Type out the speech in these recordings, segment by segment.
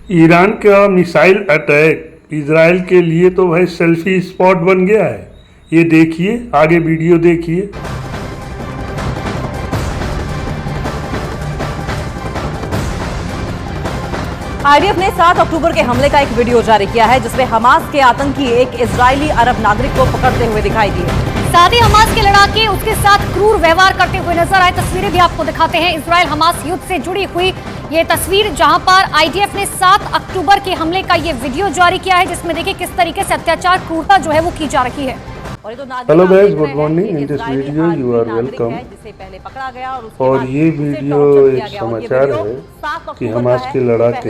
Iran का missile attack Israel के लिए तो भाई सेल्फी स्पॉट बन गया है। ये देखिए, आगे वीडियो देखिए। आईडीएफ ने 7 अक्टूबर के हमले का एक वीडियो जारी किया है जिसमें हमास के आतंकी एक इजरायली अरब नागरिक को पकड़ते हुए दिखाई दिए। साथ ही हमास के लड़ाके उसके साथ क्रूर व्यवहार करते हुए नजर आए। तस्वीरें भी आपको दिखाते हैं। इजराइल हमास युद्ध से जुड़ी हुई ये तस्वीर, जहां पर आईडीएफ ने 7 अक्टूबर के हमले का ये वीडियो जारी किया है, जिसमें देखिए किस तरीके से अत्याचार, क्रूरता जो है वो की जा रही है। Hello guys, good morning. In this video you are welcome. और ये वीडियो एक समाचार है कि हमास के लड़ाके,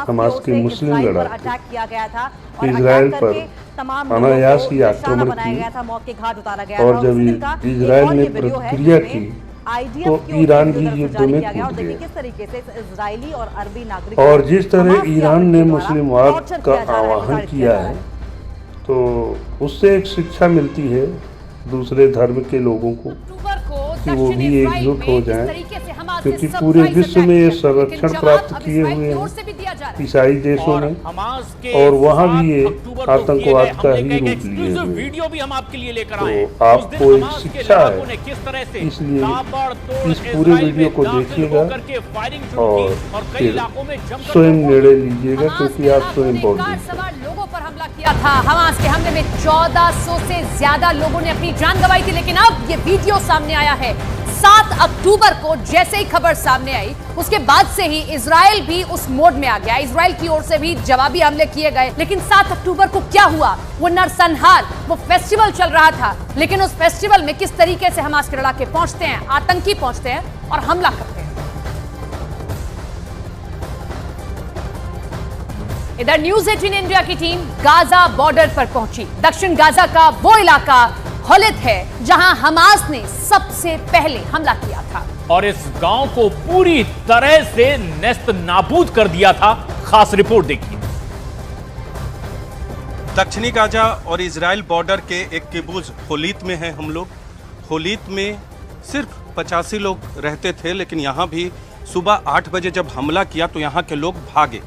हमास के मुस्लिम लड़ाके इजराइल पर अनायास ही आक्रमण किए। और जब इजराइल ने प्रतिक्रिया की तो ईरान भी युद्ध में कूद गया। और जिस तरह ईरान ने मुस्लिमवाद का आह्वान किया है तो उससे एक शिक्षा मिलती है दूसरे धर्म के लोगों को कि वो भी एकजुट हो जाएं, क्योंकि पूरे विश्व में ये संरक्षण प्राप्त किए हुए हैं ईसाई देशों में, और वहाँ भी ये आतंकवाद का ही रूप लिए हुए। तो आपको एक शिक्षा है, इसलिए इस पूरे वीडियो को देखिएगा और फिर स्वयं निर्णय लीजिएगा, क्योंकि आप स्वयं बहुत लोगों पर हमला किया था। हमास के हमले में 1400 से ज्यादा लोगों ने अपनी जान गंवाई थी, लेकिन अब ये वीडियो सामने आया है। 7 अक्टूबर को जैसे ही खबर सामने आई, उसके बाद से ही इजराइल भी उस मोड में आ गया। इजराइल की ओर से भी जवाबी हमले किए गए। लेकिन 7 अक्टूबर को क्या हुआ? वो नरसंहार, वो फेस्टिवल चल रहा था, लेकिन उस फेस्टिवल में किस तरीके से हमास के लड़ाके पहुंचते हैं, आतंकी पहुंचते हैं और हमला करते हैं। इधर न्यूज़ 18 इंडिया की टीम गाजा बॉर्डर पर पहुंची। दक्षिण गाजा का वो इलाका होलित है जहां हमास ने सबसे पहले हमला किया था और इस गांव को पूरी तरह से नेस्त नाबूद कर दिया था। खास रिपोर्ट देखिए। दक्षिणी गाजा और इजराइल बॉर्डर के एक किबुत्ज होलित में हैं हम लोग। होलित में सिर्फ 85 लोग रहते थे, लेकिन यहाँ भी सुबह 8 बजे जब हमला किया तो यहाँ के लोग भागे।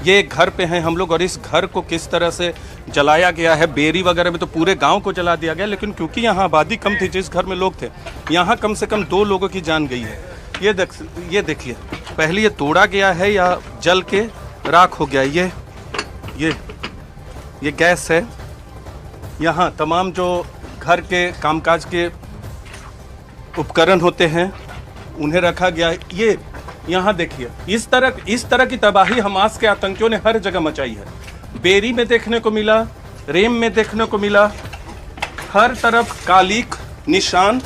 ये एक घर पे हैं हम लोग, और इस घर को किस तरह से जलाया गया है। बेरी वगैरह में तो पूरे गांव को जला दिया गया, लेकिन क्योंकि यहाँ आबादी कम थी, जिस घर में लोग थे, यहाँ कम से कम 2 लोगों की जान गई है। ये देखिए, पहले ये तोड़ा गया है या जल के राख हो गया। ये गैस है। यहाँ तमाम जो घर के कामकाज के उपकरण होते हैं उन्हें रखा गया है। ये यहाँ देखिए, इस तरह की तबाही हमास के आतंकियों ने हर जगह मचाई है। बेरी में देखने को मिला, रेम में देखने को मिला, हर तरफ कालिक निशान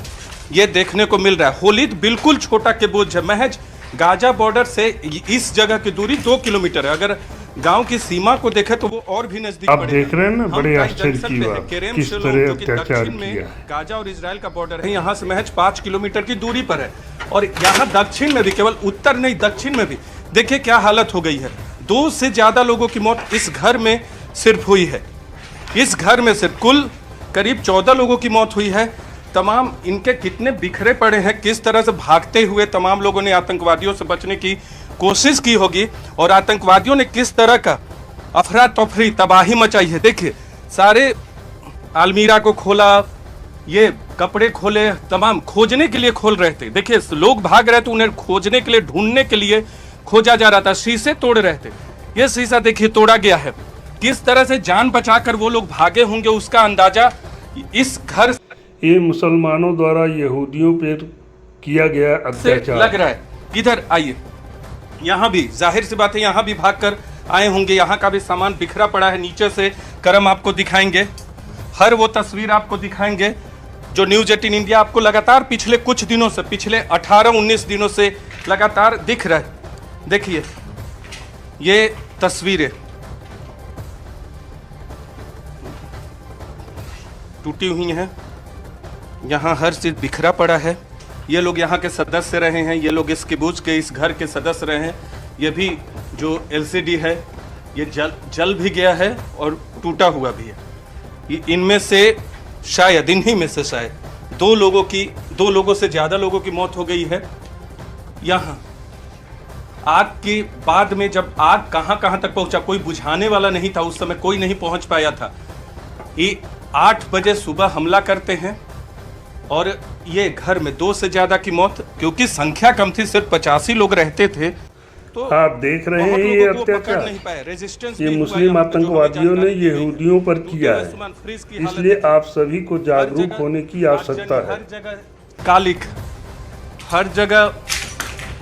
ये देखने को मिल रहा है। होलित बिल्कुल छोटा किबुत्ज है। महज गाजा बॉर्डर से इस जगह की दूरी 2 किलोमीटर है। अगर गांव की सीमा को देखे तो वो और भी नजदीक आप देख रहे हैं ना, बड़े आश्चर्य की बात, किस तरह अत्याचार किया। गाजा और इजराइल का बॉर्डर है, यहाँ से महज 5 किलोमीटर की दूरी पर है। और यहाँ दक्षिण में भी, केवल उत्तर नहीं दक्षिण में भी देखिए क्या हालत हो गई है। 2 से ज्यादा लोगों की मौत इस घर में सिर्फ हुई है। इस घर में सिर्फ कुल करीब 14 लोगों की मौत हुई है। तमाम इनके कितने बिखरे पड़े हैं, किस तरह से भागते हुए तमाम लोगों ने आतंकवादियों से बचने की कोशिश की होगी, और आतंकवादियों ने किस तरह का अफरा तफरी तबाही मचाई है। देखिए, सारे अलमीरा को खोला, ये कपड़े खोले, तमाम खोजने के लिए खोल रहे थे। देखिए, लोग भाग रहे थे, उन्हें खोजने के लिए, ढूंढने के लिए खोजा जा रहा था। शीशे तोड़ रहे थे। ये शीशा देखिए तोड़ा गया है। किस तरह से जान बचाकर वो लोग भागे होंगे, उसका अंदाजा इस घर ये मुसलमानों द्वारा यहूदियों पर किया गया अत्याचार लग रहा है। इधर आइए, यहाँ भी जाहिर सी बात है, यहाँ भी भागकर आए होंगे। यहाँ का भी सामान बिखरा पड़ा है। नीचे से करम आपको दिखाएंगे, हर वो तस्वीर आपको दिखाएंगे जो न्यूज़ 18 इंडिया आपको लगातार पिछले कुछ दिनों से, पिछले 18-19 दिनों से लगातार दिख रहा है। देखिए, ये तस्वीरें टूटी हुई हैं। यहाँ हर चीज बिखरा पड़ा है। ये लोग यहाँ के सदस्य रहे हैं, ये लोग इस किबुत्ज के, इस घर के सदस्य रहे हैं। ये भी जो एलसीडी है ये जल भी गया है और टूटा हुआ भी है। इनमें से शायद, इन्हीं में से शायद 2 लोगों से ज़्यादा लोगों की मौत हो गई है। यहाँ आग के बाद में जब आग कहां कहां तक पहुंचा, कोई बुझाने वाला नहीं था उस समय, कोई नहीं पहुंच पाया था। ये 8 बजे सुबह हमला करते हैं और ये घर में 2 से ज्यादा की मौत, क्योंकि संख्या कम थी, सिर्फ 85 लोग रहते थे। तो आप देख रहे हैं ये अत्याचार, ये मुस्लिम आतंकवादियों ने यहूदियों पर किया है, इसलिए आप सभी को जागरूक होने की आवश्यकता है। हर जगह कालिक, हर जगह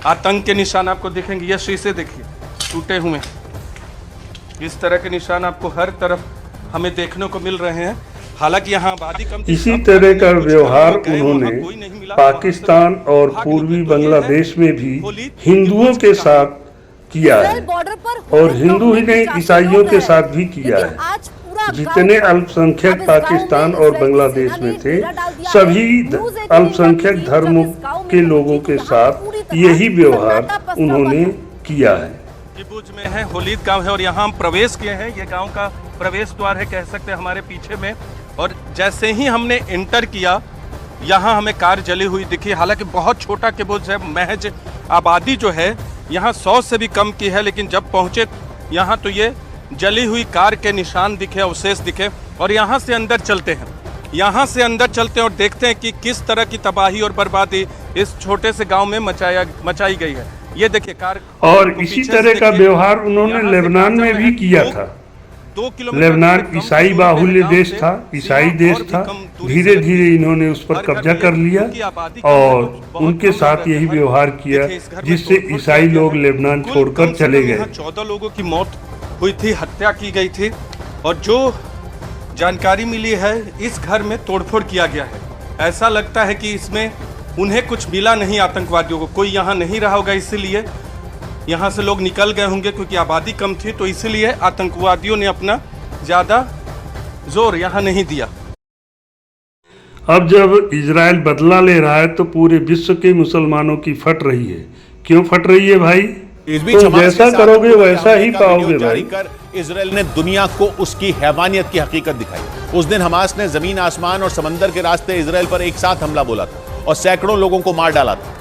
आतंक के निशान आपको दिखेंगे। ये शीशे देखिए टूटे हुए, इस तरह के निशान आपको हर तरफ हमें देखने को मिल रहे हैं। हालांकि यहाँ आबादी कम थी, इसी तरह का व्यवहार उन्होंने पाकिस्तान और पूर्वी बांग्लादेश में भी हिंदुओं के साथ किया है, और हिंदू ही नहीं ईसाइयों के साथ भी किया है। जितने अल्पसंख्यक पाकिस्तान और बांग्लादेश में थे, सभी अल्पसंख्यक धर्मों के लोगों के साथ यही व्यवहार उन्होंने किया है। किबुज में है, होलीद गांव है, और यहाँ हम प्रवेश किए हैं। ये गांव का प्रवेश द्वार है, कह सकते हैं हमारे पीछे में। और जैसे ही हमने इंटर किया, यहाँ हमें कार जली हुई दिखी। हालांकि बहुत छोटा किबुज है, महज आबादी जो है यहाँ 100 से भी कम की है, लेकिन जब पहुँचे यहाँ तो ये जली हुई कार के निशान दिखे, अवशेष दिखे। और यहाँ से अंदर चलते हैं, यहाँ से अंदर चलते हैं और देखते हैं कि किस तरह की तबाही और बर्बादी इस छोटे से गांव में मचाई गई है। ये देखिए कार, और इसी तरह का व्यवहार उन्होंने लेबनान में भी किया था। 2 किलोमीटर लेबनान ईसाई बाहुल्य देश था, ईसाई देश था। धीरे धीरे इन्होंने उस पर कब्जा कर लिया और उनके साथ यही व्यवहार किया, जिससे ईसाई लोग लेबनान छोड़कर चले गए। 14 लोगों की मौत हुई थी, हत्या की गई थी। और जो जानकारी मिली है, इस घर में तोड़फोड़ किया गया है। ऐसा लगता है कि इसमें उन्हें कुछ मिला नहीं, आतंकवादियों को। कोई यहाँ नहीं रहा होगा, इसीलिए यहाँ से लोग निकल गए होंगे, क्योंकि आबादी कम थी, तो इसीलिए आतंकवादियों ने अपना ज़्यादा जोर यहाँ नहीं दिया। अब जब इजराइल बदला ले रहा है तो पूरे विश्व के मुसलमानों की फट रही है। क्यों फट रही है भाई? तुम जैसा करोगे वैसा ही पाओगे भाई। इजराइल ने दुनिया को उसकी हैवानियत की हकीकत दिखाई। उस दिन हमास ने जमीन, आसमान और समंदर के रास्ते इजराइल पर एक साथ हमला बोला था और सैकड़ों लोगों को मार डाला था।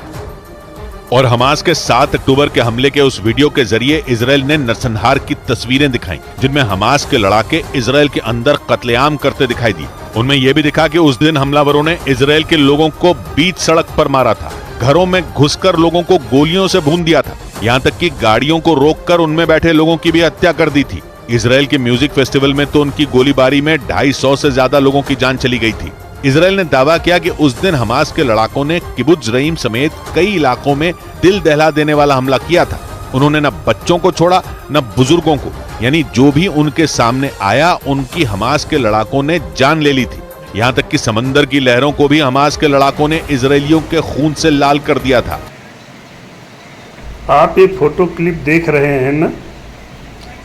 और हमास के 7 अक्टूबर के हमले के उस वीडियो के जरिए इजराइल ने नरसंहार की तस्वीरें दिखाई, जिनमें हमास के लड़ाके इजराइल के अंदर कत्लेआम करते दिखाई दिए। उनमें यह भी दिखा कि उस दिन हमलावरों ने इजराइल के लोगों को बीच सड़क पर मारा था, घरों में घुसकर लोगों को गोलियों से भून दिया था, यहाँ तक कि गाड़ियों को रोककर उनमें बैठे लोगों की भी हत्या कर दी थी। इजराइल के म्यूजिक फेस्टिवल में तो उनकी गोलीबारी में 250 से ज्यादा लोगों की जान चली गई थी। इजराइल ने दावा किया कि उस दिन हमास के लड़ाकों ने किबुत्ज रईम समेत कई इलाकों में दिल दहला देने वाला हमला किया था। उन्होंने न बच्चों को छोड़ा न बुजुर्गों को, यानी जो भी उनके सामने आया उनकी हमास के लड़ाकों ने जान ले ली थी। यहाँ तक कि समंदर की लहरों को भी हमास के लड़ाकों ने इजरायलियों के खून से लाल कर दिया था। आप ये फोटो क्लिप देख रहे हैं ना,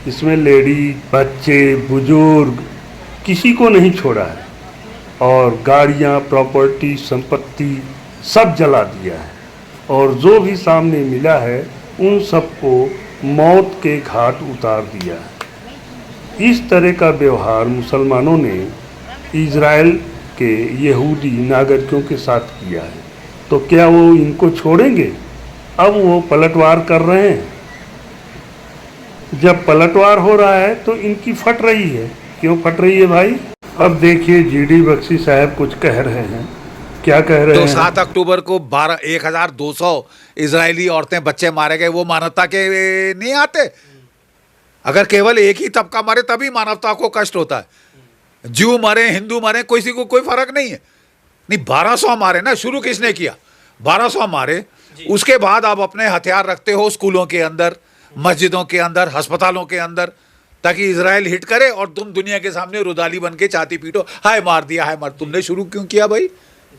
इसमें लेडी, बच्चे, बुजुर्ग किसी को नहीं छोड़ा है, और गाड़ियां, प्रॉपर्टी, संपत्ति सब जला दिया है। और जो भी सामने मिला है उन सबको मौत के घाट उतार दिया है। इस तरह का व्यवहार मुसलमानों ने इजराइल के यहूदी नागरिकों के साथ किया है, तो क्या वो इनको छोड़ेंगे? अब वो पलटवार कर रहे हैं। जब पलटवार हो रहा है तो इनकी फट रही है। क्यों फट रही है भाई? अब देखिए जीडी बख्शी साहब कुछ कह रहे हैं। क्या कह रहे हैं? 7 अक्टूबर को 1200 इजरायली औरतें, बच्चे मारे गए, वो मानवता के नहीं आते? अगर केवल एक ही तबका मारे तभी मानवता को कष्ट होता है। ज्यू मारे, हिंदू मारे, किसी को कोई फर्क नहीं है। नहीं, 1200 मारे ना, शुरू किसने किया? 1200 मारे। उसके बाद आप अपने हथियार रखते हो स्कूलों के अंदर, मस्जिदों के अंदर, अस्पतालों के अंदर, ताकि इजराइल हिट करे और तुम दुनिया के सामने रुदाली बन के छाती पीटो, हाय मार दिया, हाय मार। तुमने शुरू क्यों किया भाई?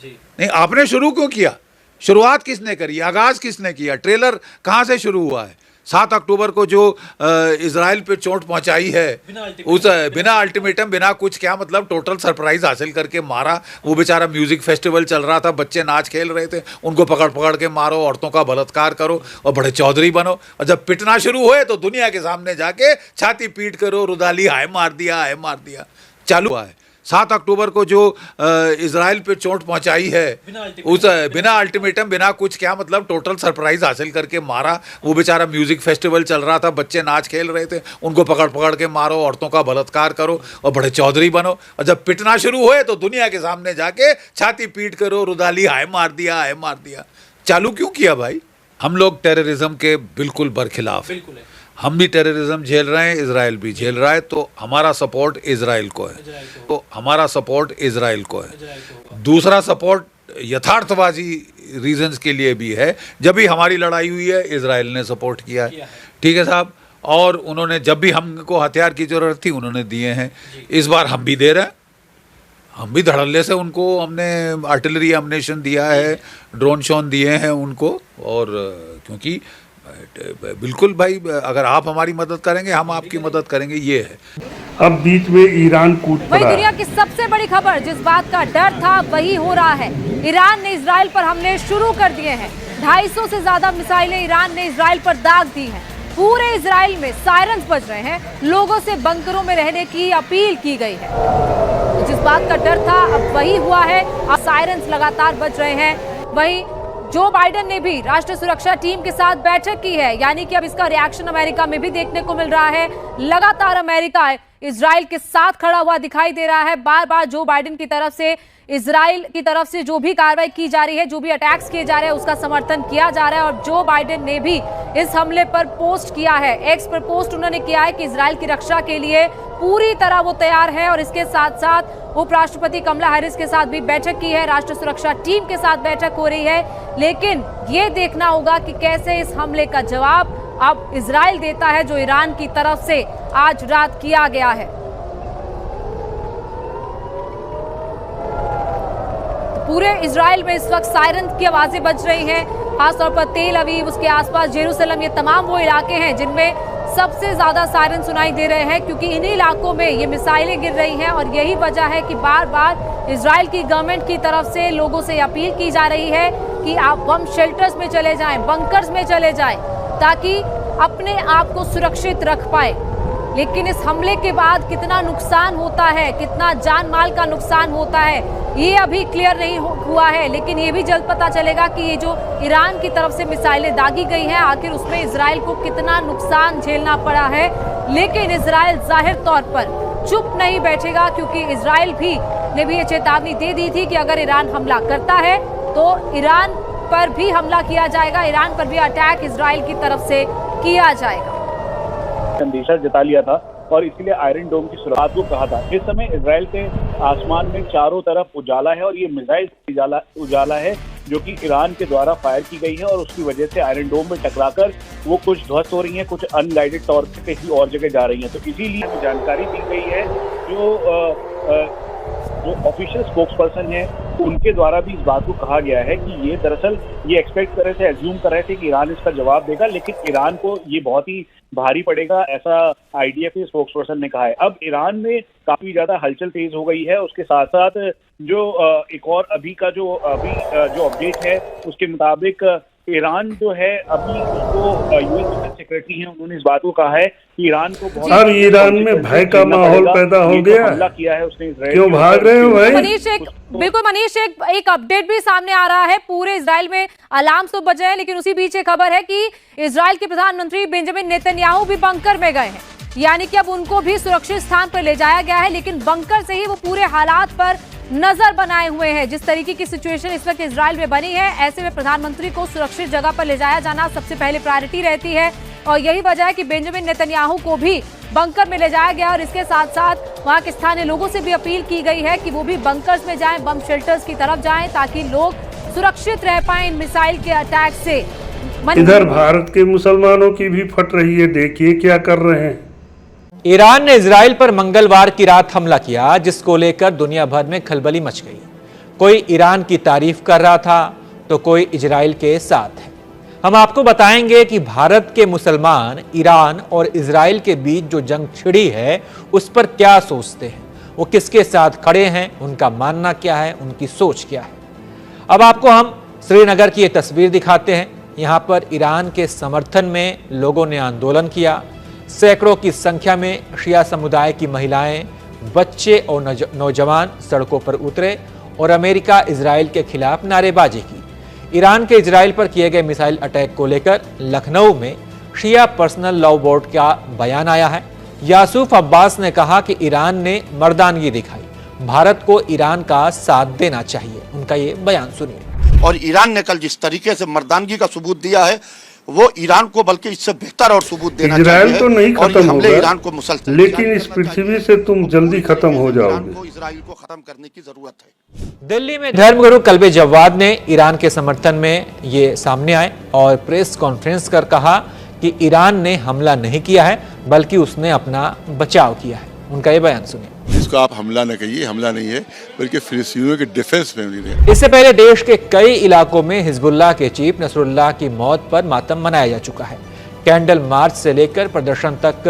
जी नहीं, आपने शुरू क्यों किया? शुरुआत किसने करी? आगाज किसने किया? ट्रेलर कहाँ से शुरू हुआ है? 7 अक्टूबर को जो इजराइल पे चोट पहुंचाई है, उस बिना अल्टीमेटम, बिना कुछ, क्या मतलब, टोटल सरप्राइज हासिल करके मारा। वो बेचारा म्यूजिक फेस्टिवल चल रहा था, बच्चे नाच खेल रहे थे, उनको पकड़ पकड़ के मारो, औरतों का बलात्कार करो और बड़े चौधरी बनो। और जब पिटना शुरू हुए तो दुनिया के सामने जाके छाती पीट करो, रुदाली, हाय मार दिया, हाय मार दिया, चालू हुआ है। 7 अक्टूबर को जो इजराइल पे चोट पहुंचाई है उस बिना अल्टीमेटम बिना कुछ, क्या मतलब टोटल सरप्राइज हासिल करके मारा। वो बेचारा म्यूजिक फेस्टिवल चल रहा था, बच्चे नाच खेल रहे थे, उनको पकड़ पकड़ के मारो, औरतों का बलात्कार करो और बड़े चौधरी बनो, और जब पिटना शुरू हुए तो दुनिया के सामने जाके छाती पीट करो, रुदाली हाय मार दिया। चालू क्यों किया भाई? हम लोग टेररिज्म के बिल्कुल बरखिलाफ हैं। हम भी टेररिज्म झेल रहे हैं, इजराइल भी झेल रहा है, तो हमारा सपोर्ट इजराइल को है। दूसरा सपोर्ट यथार्थवादी रीजंस के लिए भी है। जब भी हमारी लड़ाई हुई है इजराइल ने सपोर्ट किया है, ठीक है साहब, और उन्होंने जब भी हमको हथियार की जरूरत थी उन्होंने दिए हैं। इस बार हम भी दे रहे हैं, हम भी धड़ल्ले से उनको हमने आर्टिलरी एमुनेशन दिया है, ड्रोन शॉन दिए हैं उनको, और क्योंकि बिल्कुल भाई अगर आप हमारी मदद करेंगे हम आपकी मदद करेंगे, ये है। अब बीच में ईरान कूद वही पड़ा। दुनिया की सबसे बड़ी खबर, जिस बात का डर था वही हो रहा है। ईरान ने इजराइल पर हमले शुरू कर दिए हैं। 250 से ज्यादा मिसाइलें ईरान ने इजराइल पर दाग दी हैं। पूरे इजराइल में सायरन्स बज रहे हैं, लोगों से बंकरों में रहने की अपील की गई है। जिस बात का डर था अब वही हुआ है, अब सायरन्स लगातार बज रहे हैं। वही जो बाइडेन ने भी राष्ट्रीय सुरक्षा टीम के साथ बैठक की है, यानी कि अब इसका रिएक्शन अमेरिका में भी देखने को मिल रहा है। लगातार अमेरिका इजराइल के साथ खड़ा हुआ दिखाई दे रहा है। बार बार जो बाइडेन की तरफ से इजराइल की तरफ से जो भी कार्रवाई की जा रही है, जो भी अटैक्स किए जा रहे हैं, उसका समर्थन किया जा रहा है। और जो बाइडेन ने भी इस हमले पर पोस्ट किया है, एक्स पर पोस्ट उन्होंने किया है कि इजराइल की रक्षा के लिए पूरी तरह वो तैयार है। और इसके साथ साथ उपराष्ट्रपति कमला हैरिस के साथ भी बैठक की है, राष्ट्रीय सुरक्षा टीम के साथ बैठक हो रही है। लेकिन ये देखना होगा कि कैसे इस हमले का जवाब अब इजराइल देता है, जो ईरान की तरफ से आज रात किया गया है। पूरे इजराइल में इस वक्त सायरन की आवाजें बज रही हैं, खासतौर पर तेल अवीव, उसके आसपास जेरूसलम, ये तमाम वो इलाके हैं जिनमें सबसे ज्यादा सायरन सुनाई दे रहे हैं, क्योंकि इन्हीं इलाकों में ये मिसाइलें गिर रही हैं। और यही वजह है कि बार बार इजराइल की गवर्नमेंट की तरफ से लोगों से अपील की जा रही है कि आप बम शेल्टर्स में चले जाएं, बंकर्स में चले जाएं, ताकि अपने आप को सुरक्षित रख पाए। लेकिन इस हमले के बाद कितना नुकसान होता है, कितना जान माल का नुकसान होता है, ये अभी क्लियर नहीं हुआ है। लेकिन ये भी जल्द पता चलेगा कि ये जो ईरान की तरफ से मिसाइलें दागी गई हैं, आखिर उसमें इजराइल को कितना नुकसान झेलना पड़ा है। लेकिन इजराइल जाहिर तौर पर चुप नहीं बैठेगा, क्योंकि इजराइल ने भी ये चेतावनी दे दी थी कि अगर ईरान हमला करता है तो ईरान पर भी हमला किया जाएगा, ईरान पर भी अटैक इजराइल की तरफ से किया जाएगा। अंदेशा जता लिया था और इसीलिए आयरन डोम की शुरुआत को कहा था। इस समय इजराइल के आसमान में चारों तरफ उजाला है और ये मिसाइल उजाला है जो कि ईरान के द्वारा फायर की गई है और उसकी वजह से आयरन डोम में टकराकर वो कुछ ध्वस्त हो रही हैं, कुछ अनगाइडेड तौर पर कहीं और जगह जा रही हैं। तो इसीलिए जानकारी दी गई है जो ऑफिशियल स्पोक्स पर्सन है उनके द्वारा भी इस बात को कहा गया है कि ये दरअसल ये एक्सपेक्ट कर रहे थे, एज्यूम कर रहे थे कि ईरान इसका जवाब देगा, लेकिन ईरान को ये बहुत ही भारी पड़ेगा, ऐसा आईडीएफ के स्पोक्स पर्सन ने कहा है। अब ईरान में काफी ज्यादा हलचल तेज हो गई है। उसके साथ साथ जो एक और अभी जो अपडेट है उसके मुताबिक ईरान जो है अभी उसको यूएस डिफेंस सेक्रेटरी हैं, उन्होंने इस बात को कहा है कि ईरान को अब ईरान में भय का माहौल पैदा हो गया। हमला किया है उसने इजराइल, क्यों भाग रहे हो भाई? मनीष, एक अपडेट भी सामने आ रहा है। पूरे इजराइल में अलार्म्स तो बजे हैं, लेकिन उसी बीच एक खबर है कि इजराइल के प्रधानमंत्री बेंजामिन नेतन्याहू भी बंकर में गए हैं, यानी कि अब उनको भी सुरक्षित स्थान पर ले जाया गया है। लेकिन बंकर से ही वो पूरे हालात पर नजर बनाए हुए हैं। जिस तरीके की सिचुएशन इस वक्त इजराइल में बनी है, ऐसे में प्रधानमंत्री को सुरक्षित जगह पर ले जाया जाना सबसे पहले प्रायोरिटी रहती है। और यही वजह है कि बेंजामिन नेतन्याहू को भी बंकर में ले जाया गया। और इसके साथ साथ वहां के स्थानीय लोगों से भी अपील की गई है कि वो भी बंकर्स में जाएं, बम शेल्टर्स की तरफ जाएं, ताकि लोग सुरक्षित रह पाए इन मिसाइल के अटैक से। इधर भारत के मुसलमानों की भी फट रही है, देखिए क्या कर रहे हैं। ईरान ने इजराइल पर मंगलवार की रात हमला किया, जिसको लेकर दुनिया भर में खलबली मच गई। कोई ईरान की तारीफ कर रहा था तो कोई इजराइल के साथ है। हम आपको बताएंगे कि भारत के मुसलमान ईरान और इजराइल के बीच जो जंग छिड़ी है उस पर क्या सोचते हैं, वो किसके साथ खड़े हैं, उनका मानना क्या है, उनकी सोच क्या है। अब आपको हम श्रीनगर की ये तस्वीर दिखाते हैं। यहाँ पर ईरान के समर्थन में लोगों ने आंदोलन किया। सैकड़ों की संख्या में शिया समुदाय की महिलाएं बच्चे और नौजवान सड़कों पर उतरे और अमेरिका इजराइल के खिलाफ नारेबाजी की। ईरान के इजराइल पर किए गए मिसाइल अटैक को लेकर लखनऊ में शिया पर्सनल लॉ बोर्ड का बयान आया है। यासूफ अब्बास ने कहा कि ईरान ने मर्दानगी दिखाई, भारत को ईरान का साथ देना चाहिए। उनका ये बयान सुनिए। और ईरान ने कल जिस तरीके से मर्दानगी का सबूत दिया है वो ईरान को बल्कि इससे बेहतर और सबूत देना चाहिए। इजराइल तो नहीं खत्म होगा, ईरान को मुसलसल, लेकिन इस पृथ्वी से तुम जल्दी खत्म हो जाओगे। इजराइल को खत्म करने की जरूरत है। दिल्ली में धर्मगुरु कल्बे जव्वाद ने ईरान के समर्थन में ये सामने आए और प्रेस कॉन्फ्रेंस कर कहा कि ईरान ने हमला नहीं किया है बल्कि उसने अपना बचाव किया है। उनका ये बयान सुनिए। इसको आप हमला न कहिए, हमला नहीं है बल्कि फिलिस्तीनियों के डिफेंस में नहीं। इससे पहले देश के कई इलाकों में हिजबुल्लाह के चीफ नसरुल्लाह की मौत पर मातम मनाया जा चुका है। कैंडल मार्च से लेकर प्रदर्शन तक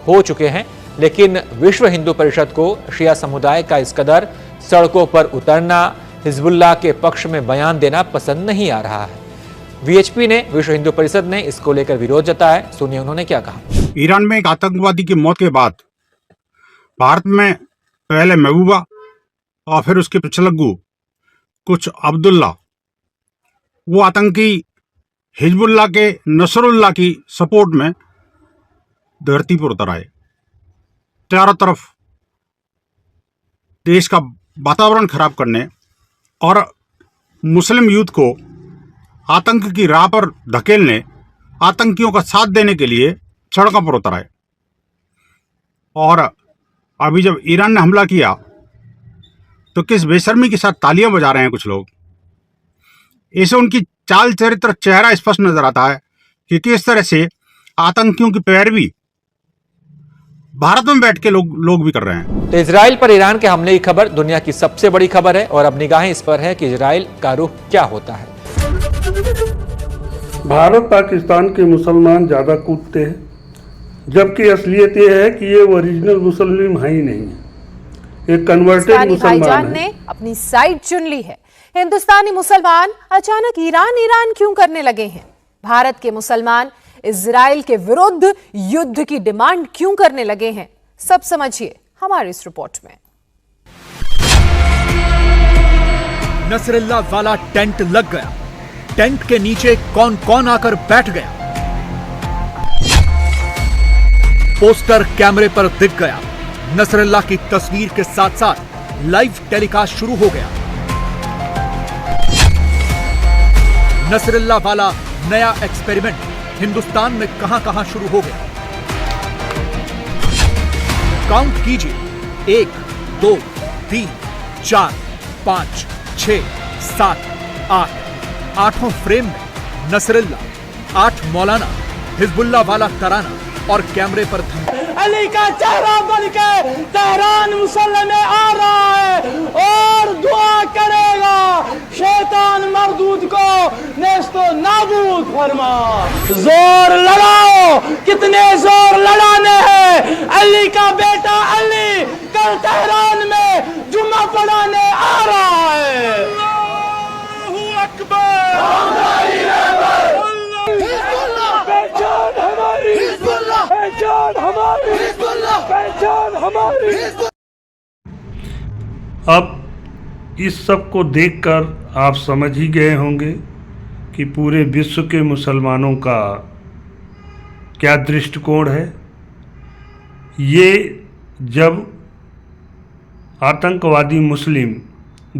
हो चुके हैं, लेकिन विश्व हिंदू परिषद को शिया समुदाय का इस कदर सड़कों पर उतरना, हिजबुल्लाह के पक्ष में बयान देना पसंद नहीं आ रहा है। वीएचपी ने, विश्व हिंदू परिषद ने इसको लेकर विरोध जताया। सुनिए उन्होंने क्या कहा। ईरान में एक आतंकवादी की मौत के बाद भारत में पहले महबूबा और फिर उसके पिछलग्गू कुछ अब्दुल्ला, वो आतंकी हिजबुल्लाह के नसरुल्लाह की सपोर्ट में धरती पर उतर आए। चारों तरफ देश का वातावरण खराब करने और मुस्लिम यूथ को आतंक की राह पर धकेलने, आतंकियों का साथ देने के लिए सड़कों पर उतर आए। और अभी जब ईरान ने हमला किया तो किस बेशर्मी के साथ तालियां बजा रहे हैं कुछ लोग। ऐसे उनकी चाल चरित्र, चेहरा स्पष्ट नजर आता है कि किस तरह से आतंकियों की पैरवी भारत में बैठ के लोग भी कर रहे हैं। तो इजराइल पर ईरान के हमले की खबर दुनिया की सबसे बड़ी खबर है और अब निगाहें इस पर है कि इजराइल का रुख क्या होता है। भारत पाकिस्तान के मुसलमान ज्यादा कूदते हैं, जबकि असलियत यह है कि ये ओरिजिनल मुस्लिम है ही नहीं है, एक कन्वर्टेड मुसलमान है। ने अपनी साइड चुन ली है। हिंदुस्तानी मुसलमान अचानक ईरान क्यों करने लगे हैं? भारत के मुसलमान इजराइल के विरुद्ध युद्ध की डिमांड क्यों करने लगे हैं? सब समझिए हमारी इस रिपोर्ट में। नसरुल्लाह वाला टेंट लग गया। टेंट के नीचे कौन कौन आकर बैठ गया? पोस्टर कैमरे पर दिख गया। नसरुल्लाह की तस्वीर के साथ साथ लाइव टेलीकास्ट शुरू हो गया। नसरुल्लाह वाला नया एक्सपेरिमेंट हिंदुस्तान में कहां शुरू हो गया? काउंट कीजिए, 1, 2, 3, 4, 5, 6, 7, 8। 8 फ्रेम में नसरुल्लाह, 8 मौलाना, हिजबुल्लाह वाला तराना और कैमरे पर अली का चेहरा बनके तेहरान मुसल्ले में आ रहा है और दुआ करेगा शैतान मरदूद को नेस्तो नाबूद फरमा। जोर लड़ाओ, कितने जोर लड़ाने हैं। अली का बेटा अली कल तेहरान में जुम्मा पढ़ाने आ रहा है। अल्लाहू अकबर। हमारी पहचान हमारी, पहचान हमारी, पहचान हमारी। अब इस सब को देखकर आप समझ ही गए होंगे कि पूरे विश्व के मुसलमानों का क्या दृष्टिकोण है। ये जब आतंकवादी मुस्लिम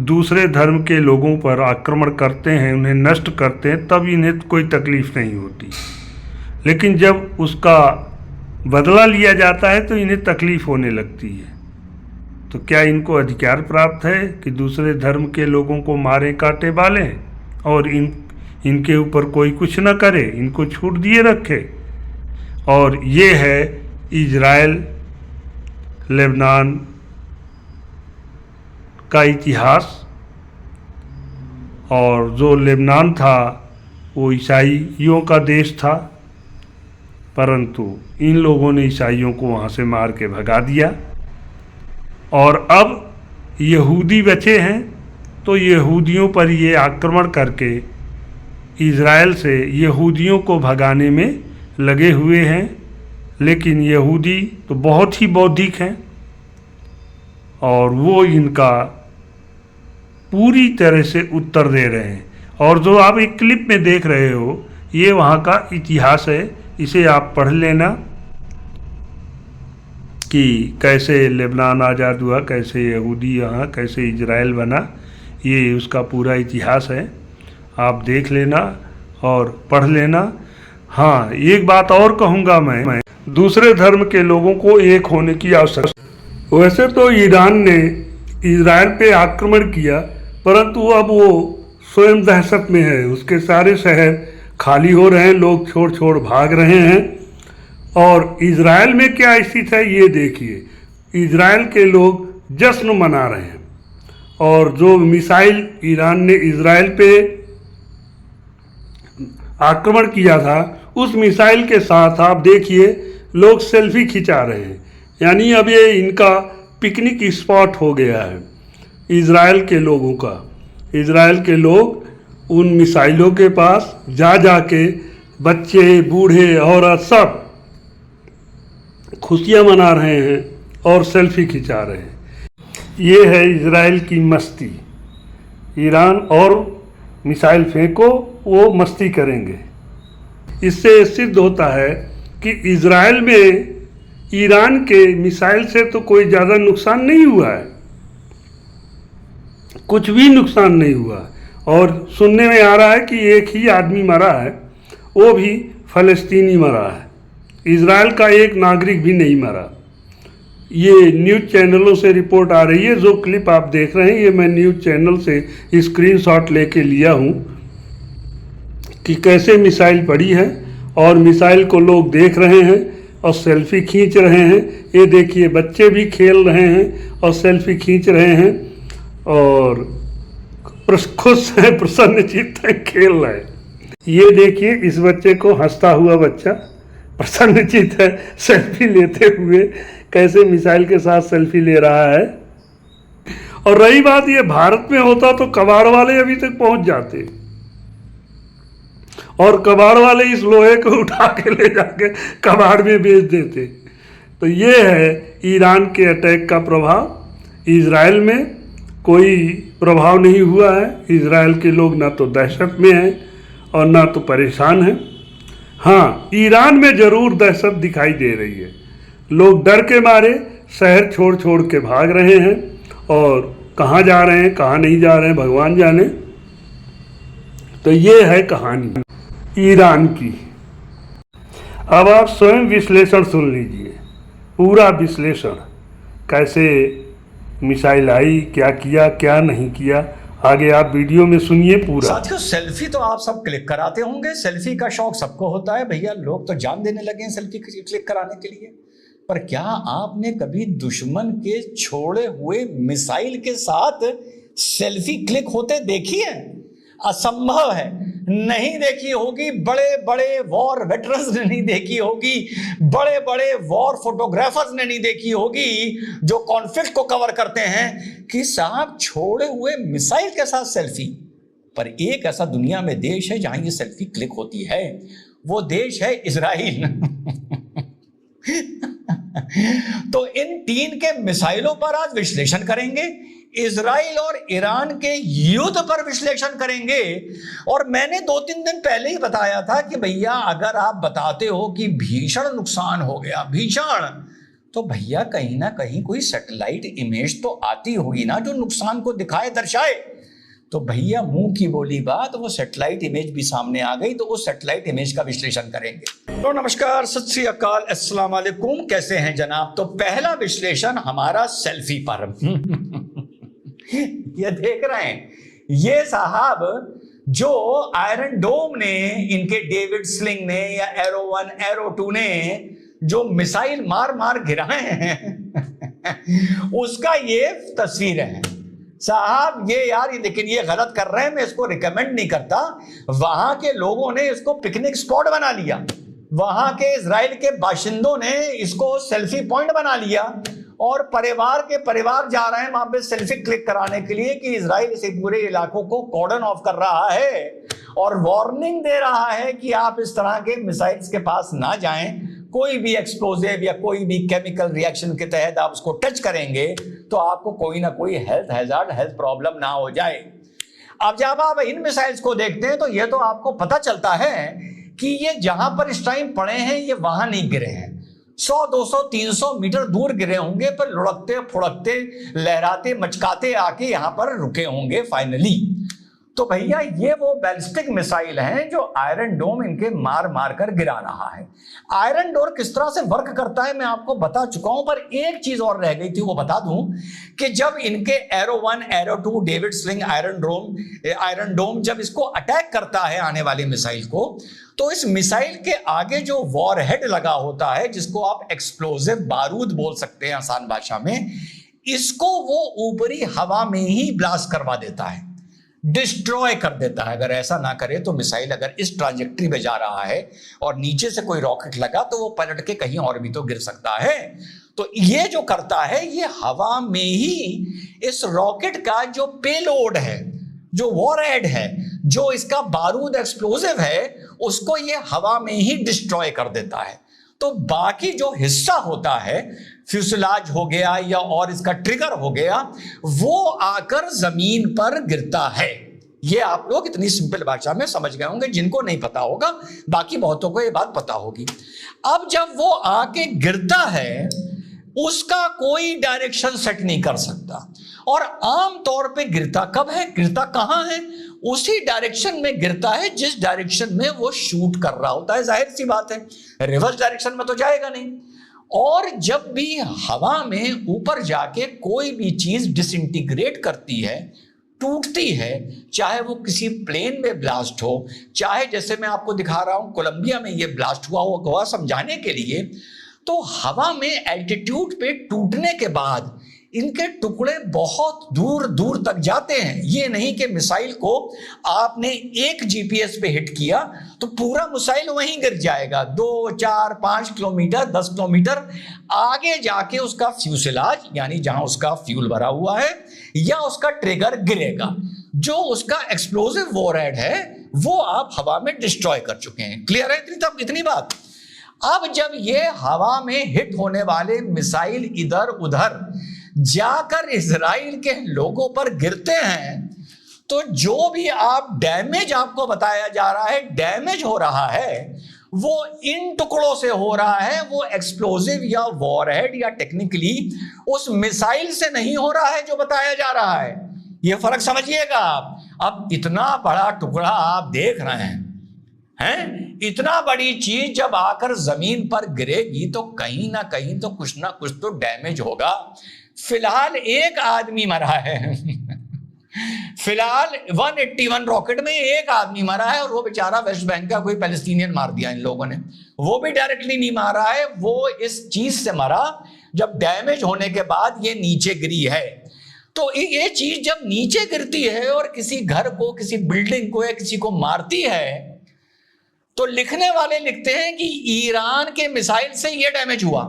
दूसरे धर्म के लोगों पर आक्रमण करते हैं, उन्हें नष्ट करते हैं, तब इन्हें कोई तकलीफ नहीं होती, लेकिन जब उसका बदला लिया जाता है तो इन्हें तकलीफ होने लगती है। तो क्या इनको अधिकार प्राप्त है कि दूसरे धर्म के लोगों को मारें, काटे, बालें और इनके ऊपर कोई कुछ न करे, इनको छूट दिए रखे? और ये है इजराइल लेबनान का इतिहास। और जो लेबनान था वो ईसाइयों का देश था, परंतु इन लोगों ने ईसाइयों को वहाँ से मार के भगा दिया और अब यहूदी बचे हैं, तो यहूदियों पर ये आक्रमण करके इजराइल से यहूदियों को भगाने में लगे हुए हैं। लेकिन यहूदी तो बहुत ही बौद्धिक हैं, और वो इनका पूरी तरह से उत्तर दे रहे हैं। और जो आप एक क्लिप में देख रहे हो, ये वहाँ का इतिहास है, इसे आप पढ़ लेना कि कैसे लेबनान आज़ाद हुआ, कैसे यहूदी यहाँ, कैसे इजराइल बना, ये उसका पूरा इतिहास है। आप देख लेना और पढ़ लेना। हाँ, एक बात और कहूँगा मैं दूसरे धर्म के लोगों को एक होने की आवश्यकता। वैसे तो ईरान ने इजराइल पे आक्रमण किया, परंतु अब वो स्वयं दहशत में है। उसके सारे शहर खाली हो रहे हैं, लोग छोड़ छोड़ भाग रहे हैं। और इजराइल में क्या स्थिति है ये देखिए। इजराइल के लोग जश्न मना रहे हैं। और जो मिसाइल ईरान ने इजराइल पे आक्रमण किया था, उस मिसाइल के साथ आप देखिए लोग सेल्फी खिंचा रहे हैं। यानी अब ये इनका पिकनिक स्पॉट हो गया है इजराइल के लोगों का। इजराइल के लोग उन मिसाइलों के पास जा के बच्चे, बूढ़े, औरत सब खुशियां मना रहे हैं और सेल्फी खिंचा रहे हैं। ये है इजराइल की मस्ती। ईरान और मिसाइल फेंको, वो मस्ती करेंगे। इससे सिद्ध होता है कि इजराइल में ईरान के मिसाइल से तो कोई ज़्यादा नुकसान नहीं हुआ है, कुछ भी नुकसान नहीं हुआ। और सुनने में आ रहा है कि एक ही आदमी मरा है, वो भी फ़लस्तीनी मरा है, इजराइल का एक नागरिक भी नहीं मरा। ये न्यूज़ चैनलों से रिपोर्ट आ रही है। जो क्लिप आप देख रहे हैं, ये मैं न्यूज़ चैनल से स्क्रीनशॉट लेके लिया हूँ कि कैसे मिसाइल पड़ी है और मिसाइल को लोग देख रहे हैं और सेल्फी खींच रहे हैं। ये देखिए बच्चे भी खेल रहे हैं और सेल्फी खींच रहे हैं और खुश हैं, प्रसन्नचित्त हैं, खेल रहे हैं। ये देखिए इस बच्चे को, हंसता हुआ बच्चा, प्रसन्नचित्त है, सेल्फी लेते हुए कैसे मिसाइल के साथ सेल्फी ले रहा है। और रही बात, ये भारत में होता तो कबाड़ वाले अभी तक पहुंच जाते और कबाड़ वाले इस लोहे को उठा के ले जाके कबाड़ में बेच देते। तो ये है ईरान के अटैक का प्रभाव। इजराइल में कोई प्रभाव नहीं हुआ है। इजराइल के लोग ना तो दहशत में हैं और ना तो परेशान हैं। हाँ, ईरान में ज़रूर दहशत दिखाई दे रही है। लोग डर के मारे शहर छोड़ छोड़ के भाग रहे हैं और कहाँ जा रहे हैं, कहाँ नहीं जा रहे हैं, भगवान जाने। तो ये है कहानी ईरान की। अब आप स्वयं विश्लेषण सुन लीजिए, पूरा विश्लेषण, कैसे मिसाइल आई, क्या किया, क्या नहीं किया। आगे आप वीडियो में सुनिए पूरा। साथियों, सेल्फी तो आप सब क्लिक कराते होंगे, सेल्फी का शौक सबको होता है भैया। लोग तो जान देने लगे हैं सेल्फी क्लिक कराने के लिए। पर क्या आपने कभी दुश्मन के छोड़े हुए मिसाइल के साथ सेल्फी क्लिक होते देखी है? असंभव है, नहीं देखी होगी। बड़े बड़े वॉर वेटरन्स ने नहीं देखी होगी, बड़े बड़े वॉर फोटोग्राफर्स ने नहीं देखी होगी, जो कॉन्फ्लिक्ट को कवर करते हैं, कि साहब छोड़े हुए मिसाइल के साथ सेल्फी। पर एक ऐसा दुनिया में देश है जहां ये सेल्फी क्लिक होती है, वो देश है इजराइल। तो इन तीन के मिसाइलों पर आज विश्लेषण करेंगे, इजराइल और ईरान के युद्ध पर विश्लेषण करेंगे। और मैंने 2-3 दिन पहले ही बताया था कि भैया अगर आप बताते हो कि भीषण नुकसान हो गया, भीषण, तो भैया कहीं ना कहीं कोई सैटेलाइट इमेज तो आती होगी ना जो नुकसान को दिखाए, दर्शाए। तो भैया मुंह की बोली बात, वो सैटेलाइट इमेज भी सामने आ गई, तो उस सैटेलाइट इमेज का विश्लेषण करेंगे। तो नमस्कार, सत श्री अकाल, अस्सलाम वालेकुम, कैसे हैं जनाब? तो पहला विश्लेषण हमारा सेल्फी पर। ये देख रहे हैं, ये साहब जो आयरन डोम ने, इनके डेविड स्लिंग ने या एरो 1 एरो 2 ने जो मिसाइल मार मार गिराए हैं, उसका ये तस्वीर है साहब। ये यार, लेकिन ये गलत कर रहे हैं, मैं इसको रिकमेंड नहीं करता। वहां के लोगों ने इसको पिकनिक स्पॉट बना लिया, वहां के इजराइल के बाशिंदों ने इसको सेल्फी पॉइंट बना लिया और परिवार के परिवार जा रहे हैं वहां पे सेल्फी क्लिक कराने के लिए कि इजराइल इस पूरे इलाकों को कॉर्डन ऑफ कर रहा है और वार्निंग दे रहा है कि आप इस तरह के मिसाइल्स के पास ना जाएं, कोई भी एक्सप्लोजिव या कोई भी केमिकल रिएक्शन के तहत आप उसको टच करेंगे तो आपको कोई ना कोई हेल्थ हैजार्ड, हेल्थ प्रॉब्लम ना हो जाए। अब जब आप इन मिसाइल्स को देखते हैं तो ये तो आपको पता चलता है कि ये जहां पर इस टाइम पड़े हैं ये वहां नहीं गिरे हैं, 100, 200, 300 मीटर दूर गिरे होंगे, पर लुढ़कते फुड़कते लहराते मचकाते आके यहां पर रुके होंगे फाइनली। तो भैया ये वो बैलिस्टिक मिसाइल हैं जो आयरन डोम इनके मार मार कर गिरा रहा है। आयरन डोम किस तरह से वर्क करता है मैं आपको बता चुका हूं, पर एक चीज और रह गई थी वो बता दूं कि जब इनके Arrow 1, Arrow 2, David Sling Iron Dome जब इसको अटैक करता है आने वाली मिसाइल को, तो इस मिसाइल के आगे जो वॉरहेड लगा होता है, जिसको आप एक्सप्लोजिव बारूद बोल सकते हैं आसान भाषा में, इसको वो ऊपरी हवा में ही ब्लास्ट करवा देता है, डिस्ट्रॉय कर देता है। अगर ऐसा ना करे तो मिसाइल अगर इस ट्रांजेक्टरी में जा रहा है और नीचे से कोई रॉकेट लगा तो वो पलट के कहीं और भी तो गिर सकता है। तो ये जो करता है ये हवा में ही इस रॉकेट का जो पेलोड है, जो वॉरहेड है, जो इसका बारूद एक्सप्लोजिव है, उसको ये हवा में ही डिस्ट्रॉय कर देता है। तो बाकी जो हिस्सा होता है, फ्यूसलाज हो गया या और इसका ट्रिगर हो गया, वो आकर जमीन पर गिरता है। ये आप लोग इतनी सिंपल भाषा में समझ गए होंगे, जिनको नहीं पता होगा बाकी बहुतों को ये बात पता होगी। अब जब वो आके गिरता है उसका कोई डायरेक्शन सेट नहीं कर सकता, और आम तौर पे गिरता कब है, गिरता कहां है, उसी डायरेक्शन में गिरता है जिस डायरेक्शन में वो शूट कर रहा होता है। जाहिर सी बात है रिवर्स डायरेक्शन में तो जाएगा नहीं। और जब भी हवा में ऊपर जाके कोई भी चीज डिसइंटीग्रेट करती है, टूटती है, चाहे वो किसी प्लेन में ब्लास्ट हो, चाहे जैसे मैं आपको दिखा रहा हूं कोलंबिया में ये ब्लास्ट हुआ समझाने के लिए, तो हवा में एल्टीट्यूड पे टूटने के बाद इनके टुकड़े बहुत दूर दूर तक जाते हैं। ये नहीं कि मिसाइल को आपने एक जीपीएस पे हिट किया तो पूरा मिसाइल वहीं गिर जाएगा। 2, 4, 5 किलोमीटर, 10 किलोमीटर आगे जाके उसका फ्यूसलाज यानी जहां उसका फ्यूल भरा हुआ है या उसका ट्रिगर गिरेगा। जो उसका एक्सप्लोजिव वॉरहेड है वो आप हवा में डिस्ट्रॉय कर चुके हैं। क्लियर है इतनी बात। अब जब ये हवा में हिट होने वाले मिसाइल इधर उधर जाकर इजराइल के लोगों पर गिरते हैं तो जो भी आप डैमेज आपको बताया जा रहा है, डैमेज हो रहा है, वो इन टुकड़ों से हो रहा है। वो एक्सप्लोजिव या वॉरहेड या टेक्निकली उस मिसाइल से नहीं हो रहा है जो बताया जा रहा है। ये फर्क समझिएगा आप। अब इतना बड़ा टुकड़ा आप देख रहे हैं, इतना बड़ी चीज जब आकर जमीन पर गिरेगी तो कहीं ना कहीं तो कुछ ना कुछ तो डैमेज होगा। फिलहाल एक आदमी मरा है फिलहाल 181 रॉकेट में एक आदमी मरा है, और वो बेचारा वेस्ट बैंक का कोई पैलेस्टीनियन मार दिया इन लोगों ने। वो भी डायरेक्टली नहीं मारा है, वो इस चीज से मरा जब डैमेज होने के बाद ये नीचे गिरी है। तो ये चीज जब नीचे गिरती है और किसी घर को, किसी बिल्डिंग को या किसी को मारती है, तो लिखने वाले लिखते हैं कि ईरान के मिसाइल से ये डैमेज हुआ,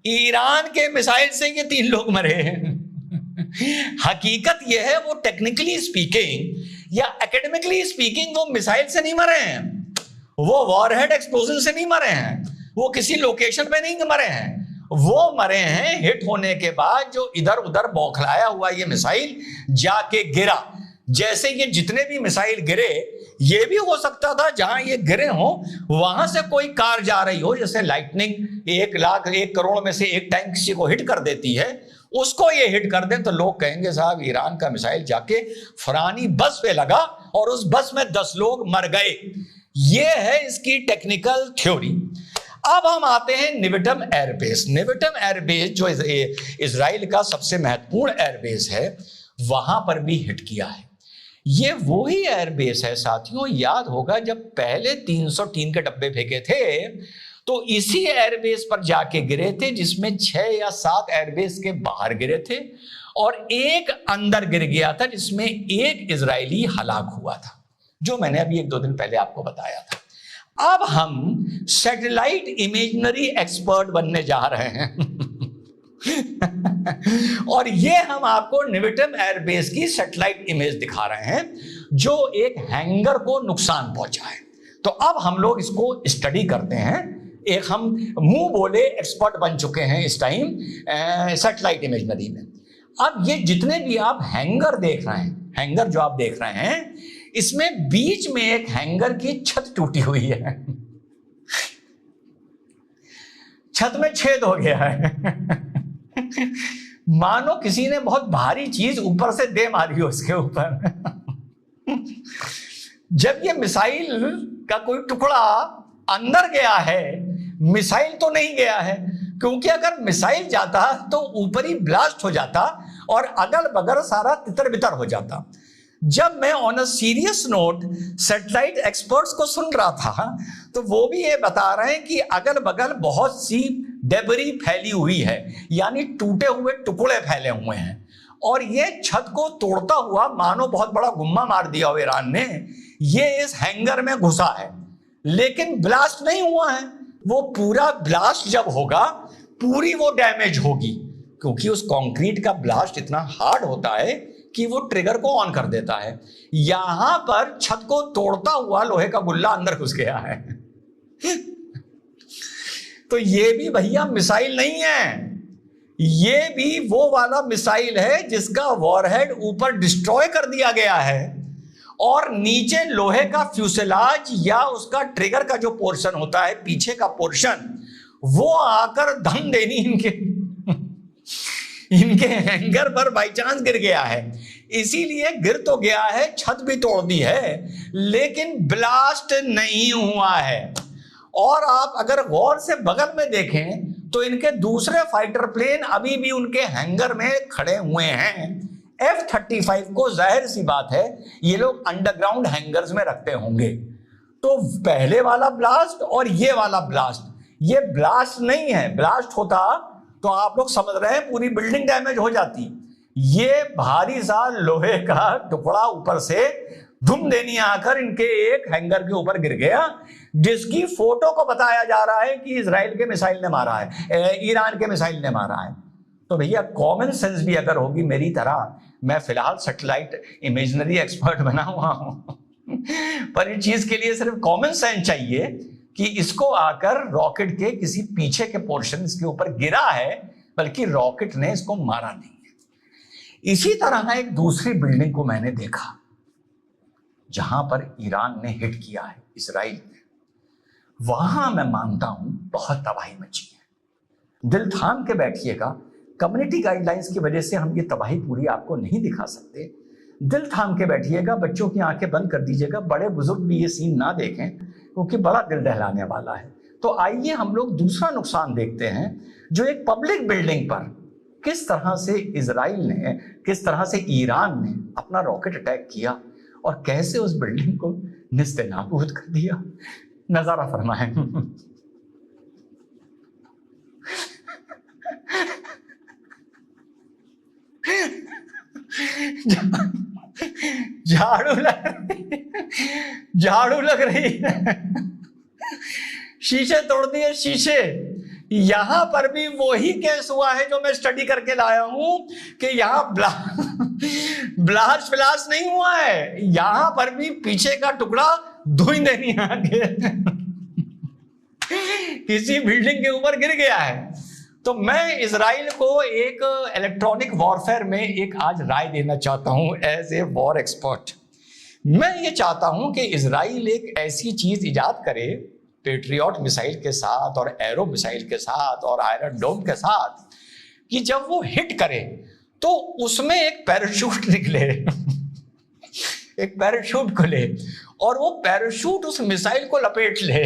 ईरान के मिसाइल से ये 3 लोग मरे हैं। हकीकत यह है वो टेक्निकली स्पीकिंग या एकेडमिकली स्पीकिंग वो मिसाइल से नहीं मरे हैं, वो वॉरहेड एक्सप्लोजन से नहीं मरे हैं, वो किसी लोकेशन पे नहीं मरे हैं, वो मरे हैं हिट होने के बाद जो इधर उधर बौखलाया हुआ ये मिसाइल जाके गिरा। जैसे ये जितने भी मिसाइल गिरे, ये भी हो सकता था जहां ये गिरे हो वहां से कोई कार जा रही हो, जैसे लाइटनिंग 1 लाख 1 करोड़ में से एक टाइम किसी को हिट कर देती है, उसको ये हिट कर दें तो लोग कहेंगे साहब ईरान का मिसाइल जाके फरानी बस पे लगा और उस बस में 10 लोग मर गए। ये है इसकी टेक्निकल थ्योरी। अब हम आते हैं निविटम एयरबेस। निविटम एयरबेस जो इजराइल का सबसे महत्वपूर्ण एयरबेस है, वहां पर भी हिट किया है। ये वही एयरबेस है साथियों, याद होगा जब पहले 303 के डब्बे फेंके थे तो इसी एयरबेस पर जाके गिरे थे, जिसमें 6 या 7 एयरबेस के बाहर गिरे थे और एक अंदर गिर गया था जिसमें एक इजरायली हलाक हुआ था, जो मैंने अभी 1-2 दिन पहले आपको बताया था। अब हम सैटेलाइट इमेजनरी एक्सपर्ट बनने जा रहे हैं और ये हम आपको निविटम एयरबेस की सैटेलाइट इमेज दिखा रहे हैं जो एक हैंगर को नुकसान पहुंचा है। तो अब हम लोग इसको स्टडी करते हैं एक हम मुंह बोले एक्सपर्ट बन चुके हैं इस टाइम सैटेलाइट इमेजनरी में। अब ये जितने भी आप हैंगर देख रहे हैं, हैंगर जो आप देख रहे हैं, इसमें बीच में एक हैंगर की छत टूटी हुई है, छत में छेद हो गया है मानो किसी ने बहुत भारी चीज ऊपर से दे मारी हो उसके ऊपर। जब ये मिसाइल का कोई टुकड़ा अंदर गया है, मिसाइल तो नहीं गया है, क्योंकि अगर मिसाइल जाता तो ऊपर ही ब्लास्ट हो जाता और अगल बगल सारा तितर बितर हो जाता। जब मैं on a serious note satellite experts को सुन रहा था तो वो भी ये बता रहे हैं कि अगल बगल बहुत सी डेबरी फैली हुई है, यानी टूटे हुए टुकड़े फैले हुए हैं, और ये छत को तोड़ता हुआ मानो बहुत बड़ा गुम्मा मार दिया हो ईरान ने, ये इस हैंगर में घुसा है, लेकिन ब्लास्ट नहीं हुआ है। वो पूरा ब्लास्ट जब होगा पूरी वो डैमेज होगी, क्योंकि उस कंक्रीट का ब्लास्ट इतना हार्ड होता है कि वो ट्रिगर को ऑन कर देता है। यहां पर छत को तोड़ता हुआ लोहे का गुल्ला अंदर घुस गया है तो ये भी भैया मिसाइल नहीं है, ये भी वो वाला मिसाइल है जिसका वॉरहेड ऊपर डिस्ट्रॉय कर दिया गया है और नीचे लोहे का फ्यूसेलाज या उसका ट्रिगर का जो पोर्शन होता है, पीछे का पोर्शन, वो आकर दम देनी इनके हैंगर पर बाई चांस गिर गया है। इसीलिए गिर तो गया है, छत भी तोड़ दी है, लेकिन ब्लास्ट नहीं हुआ है। और आप अगर गौर से बगल में देखें तो इनके दूसरे फाइटर प्लेन अभी भी उनके हैंगर में खड़े हुए हैं। F-35 को जाहिर सी बात है ये लोग अंडरग्राउंड हैंगर्स में रखते होंगे। तो पहले वाला ब्लास्ट और ये वाला ब्लास्ट, ये ब्लास्ट नहीं है। ब्लास्ट होता तो आप लोग समझ रहे हैं पूरी बिल्डिंग डैमेज हो जाती। ये भारी सा लोहे का टुकड़ा ऊपर से धुम देनी आकर इनके एक हैंगर के ऊपर गिर गया, जिसकी फोटो को बताया जा रहा है कि इजराइल के मिसाइल ने मारा है, ईरान के मिसाइल ने मारा है। तो भैया कॉमन सेंस भी अगर होगी मेरी तरह, मैं फिलहाल सैटेलाइट इमेजनरी एक्सपर्ट बना हुआ हूं पर इस चीज के लिए सिर्फ कॉमन सेंस चाहिए कि इसको आकर रॉकेट के किसी पीछे के पोर्शन के ऊपर गिरा है, बल्कि रॉकेट ने इसको मारा नहीं है। इसी तरह एक दूसरी बिल्डिंग को मैंने देखा जहां पर ईरान ने हिट किया है इजराइल ने। वहां मैं मानता हूं बहुत तबाही मची है। दिल थाम के बैठिएगा, कम्युनिटी गाइडलाइंस की वजह से हम ये तबाही पूरी आपको नहीं दिखा सकते। दिल थाम के बैठिएगा, बच्चों की आंखें बंद कर दीजिएगा, बड़े बुजुर्ग भी ये सीन ना देखें क्योंकि बड़ा दिल दहलाने वाला है। तो आइए हम लोग दूसरा नुकसान देखते हैं जो एक पब्लिक बिल्डिंग पर किस तरह से इजराइल ने, किस तरह से ईरान ने अपना रॉकेट अटैक किया और कैसे उस बिल्डिंग को निस्ते नाबूद कर दिया। नजारा फरमाएं। झाड़ू लग रही है, शीशे तोड़ दिए शीशे। यहां पर भी वही केस हुआ है जो मैं स्टडी करके लाया हूं कि यहां ब्लास्ट नहीं हुआ है, यहां पर भी पीछे का टुकड़ा धुई देनी आगे किसी बिल्डिंग के ऊपर गिर गया है। तो मैं इजराइल को एक इलेक्ट्रॉनिक वॉरफेयर में एक आज राय देना चाहता हूं एज ए वॉर एक्सपर्ट। मैं ये चाहता हूं कि इजराइल एक ऐसी चीज इजाद करे पेट्रियट मिसाइल के साथ और एरो मिसाइल के साथ और आयरन डोम के साथ कि जब वो हिट करे तो उसमें एक पैराशूट निकले एक पैराशूट खुले और वो पैराशूट उस मिसाइल को लपेट ले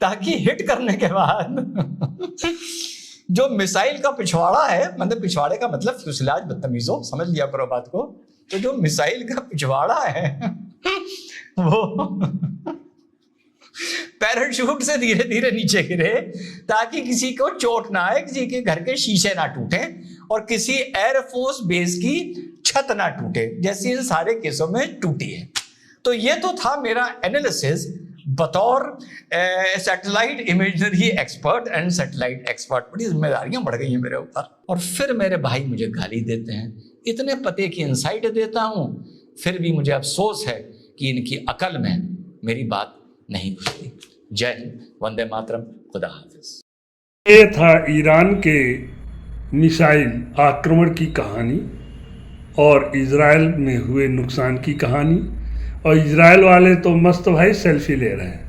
ताकि हिट करने के बाद जो मिसाइल का पिछवाड़ा है, मतलब पिछवाड़े का मतलब फ्यूसलाज, बदतमीजों समझ लिया करो बात को, तो जो मिसाइल का पिछवाड़ा है वो पैराशूट से धीरे धीरे नीचे गिरे ताकि किसी को चोट ना आए, किसी के घर के शीशे ना टूटे और किसी एयरफोर्स बेस की छत ना टूटे, जैसे इन सारे केसों में टूटी है। तो ये तो था मेरा एनालिसिस बतौर satellite imaginary expert and satellite expert. बड़ी जिम्मेदारियां बढ़ गई हैं मेरे ऊपर। और फिर मेरे भाई मुझे गाली देते हैं, इतने पते की इंसाइट देता हूं, फिर भी मुझे अफसोस है कि इनकी अकल में मेरी बात नहीं घुसती। जय हिंद, वंदे मातरम, खुदा हाफिज। ये था ईरान के मिसाइल आक्रमण की कहानी और इजराइल में हुए नुकसान की कहानी। और इजराइल वाले तो मस्त भाई सेल्फी ले रहे हैं।